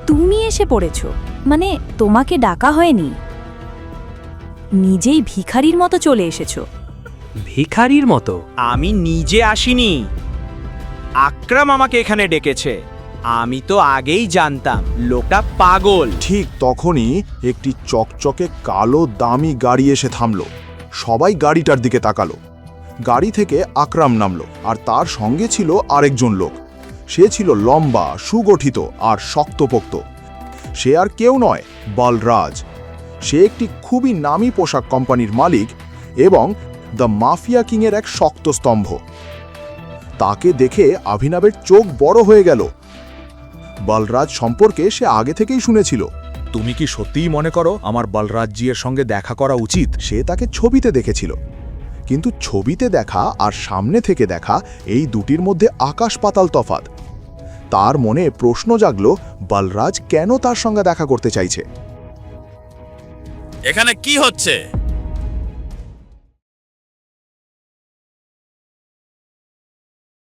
তুমি এসে পড়েছ, মানে তোমাকে ডাকা হয়নি, নিজেই ভিখারির মতো চলে এসেছো। ভিখারির মতো? আমি নিজে আসিনি, আকরাম আমাকে এখানে ডেকেছে। আমি তো আগেই জানতাম লোকটা পাগল। ঠিক তখনই একটি চকচকে কালো দামি গাড়ি এসে থামল। সবাই গাড়িটার দিকে তাকালো। গাড়ি থেকে আকরাম নামলো, আর তার সঙ্গে ছিল আরেকজন লোক। সে ছিল লম্বা, সুগঠিত আর শক্তপোক্ত। সে আর কেউ নয়, বলরাজ। সে একটি খুবই নামী পোশাক কোম্পানির মালিক এবং দ্য মাফিয়া কিংয়ের এক শক্ত স্তম্ভ। তাকে দেখে অভিনবের চোখ বড় হয়ে গেল। বলরাজ সম্পর্কে সে আগে থেকেই শুনেছিল। তুমি কি সত্যিই মনে করো আমার বলরাজজির সঙ্গে দেখা করা উচিত? সে তাকে ছবিতে দেখেছিল, কিন্তু ছবিতে দেখা আর সামনে থেকে দেখা এই দুটির মধ্যে আকাশ পাতাল তফাৎ। তার মনে প্রশ্ন জাগল, বলরাজ কেন তার সঙ্গে দেখা করতে চাইছে। এখানে কি হচ্ছে?